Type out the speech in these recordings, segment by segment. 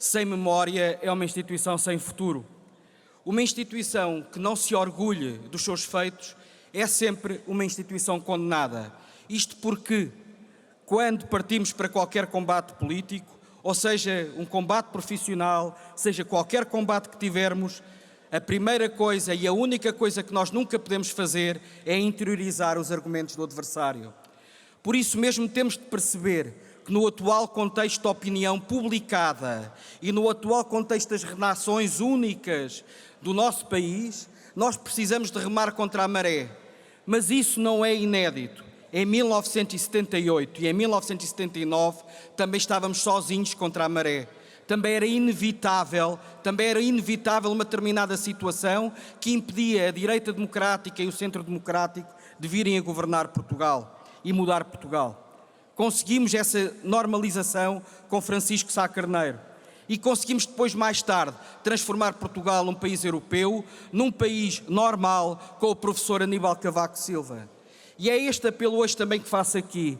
sem memória é uma instituição sem futuro. Uma instituição que não se orgulhe dos seus feitos é sempre uma instituição condenada. Isto porque, quando partimos para qualquer combate político, ou seja, um combate profissional, seja qualquer combate que tivermos, a primeira coisa e a única coisa que nós nunca podemos fazer é interiorizar os argumentos do adversário. Por isso mesmo temos de perceber que no atual contexto de opinião publicada e no atual contexto das redações únicas do nosso país, nós precisamos de remar contra a maré. Mas isso não é inédito. Em 1978 e em 1979 também estávamos sozinhos contra a maré. Também era inevitável uma determinada situação que impedia a direita democrática e o centro democrático de virem a governar Portugal e mudar Portugal. Conseguimos essa normalização com Francisco Sá Carneiro e conseguimos depois, mais tarde, transformar Portugal num país europeu, num país normal, com o professor Aníbal Cavaco Silva. E é este apelo hoje também que faço aqui,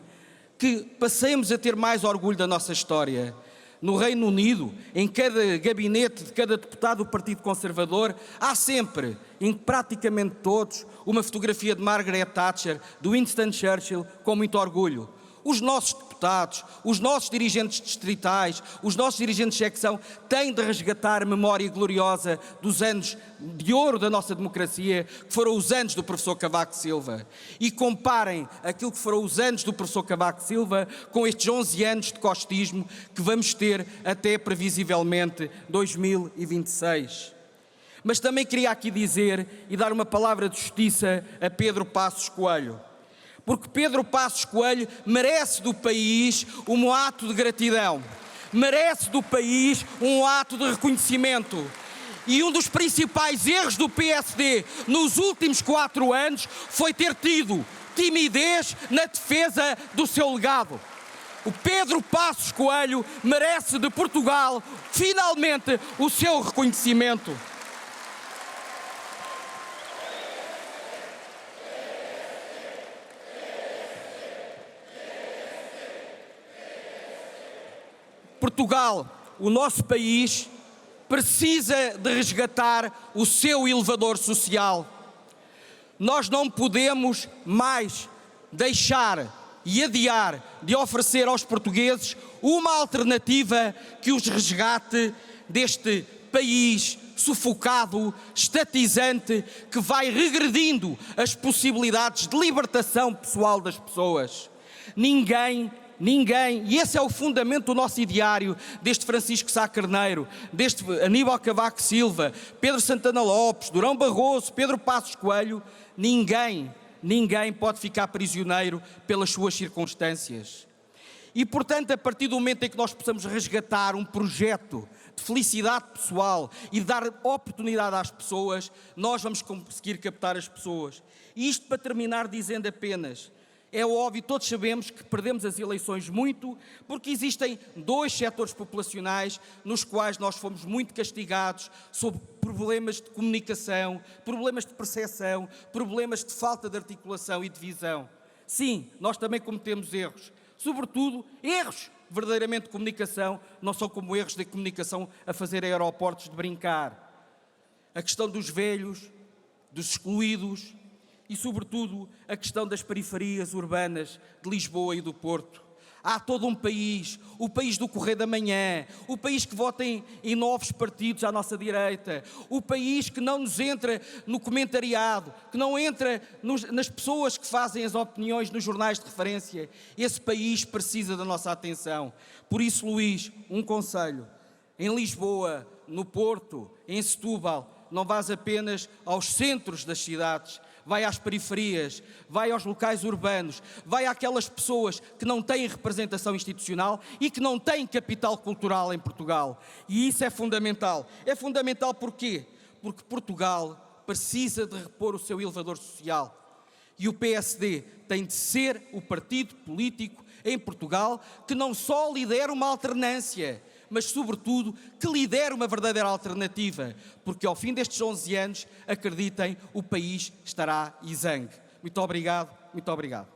que passemos a ter mais orgulho da nossa história. No Reino Unido, em cada gabinete de cada deputado do Partido Conservador, há sempre, em praticamente todos, uma fotografia de Margaret Thatcher, de Winston Churchill, com muito orgulho. Os nossos deputados, os nossos dirigentes distritais, os nossos dirigentes de secção têm de resgatar a memória gloriosa dos anos de ouro da nossa democracia, que foram os anos do professor Cavaco Silva. E comparem aquilo que foram os anos do professor Cavaco Silva com estes 11 anos de costismo que vamos ter até, previsivelmente, 2026. Mas também queria aqui dizer e dar uma palavra de justiça a Pedro Passos Coelho. Porque Pedro Passos Coelho merece do país um ato de gratidão, merece do país um ato de reconhecimento. E um dos principais erros do PSD nos últimos 4 anos foi ter tido timidez na defesa do seu legado. O Pedro Passos Coelho merece de Portugal, finalmente, o seu reconhecimento. Portugal, o nosso país, precisa de resgatar o seu elevador social. Nós não podemos mais deixar e adiar de oferecer aos portugueses uma alternativa que os resgate deste país sufocado, estatizante, que vai regredindo as possibilidades de libertação pessoal das pessoas. Ninguém, e esse é o fundamento do nosso ideário, deste Francisco Sá Carneiro, deste Aníbal Cavaco Silva, Pedro Santana Lopes, Durão Barroso, Pedro Passos Coelho, ninguém pode ficar prisioneiro pelas suas circunstâncias. E, portanto, a partir do momento em que nós possamos resgatar um projeto de felicidade pessoal e dar oportunidade às pessoas, nós vamos conseguir captar as pessoas. E isto para terminar dizendo apenas: é óbvio, todos sabemos que perdemos as eleições muito, porque existem 2 setores populacionais nos quais nós fomos muito castigados sobre problemas de comunicação, problemas de percepção, problemas de falta de articulação e de visão. Sim, nós também cometemos erros, sobretudo erros verdadeiramente de comunicação, não são como erros de comunicação a fazer aeroportos de brincar. A questão dos velhos, dos excluídos, e, sobretudo, a questão das periferias urbanas de Lisboa e do Porto. Há todo um país, o país do Correio da Manhã, o país que vota em novos partidos à nossa direita, o país que não nos entra no comentariado, que não entra nas pessoas que fazem as opiniões nos jornais de referência. Esse país precisa da nossa atenção. Por isso, Luís, um conselho: em Lisboa, no Porto, em Setúbal, não vás apenas aos centros das cidades, vai às periferias, vai aos locais urbanos, vai àquelas pessoas que não têm representação institucional e que não têm capital cultural em Portugal. E isso é fundamental. É fundamental porquê? Porque Portugal precisa de repor o seu elevador social. E o PSD tem de ser o partido político em Portugal que não só lidera uma alternância, mas, sobretudo, que lidere uma verdadeira alternativa, porque ao fim destes 11 anos, acreditem, o país estará exangue. Muito obrigado, muito obrigado.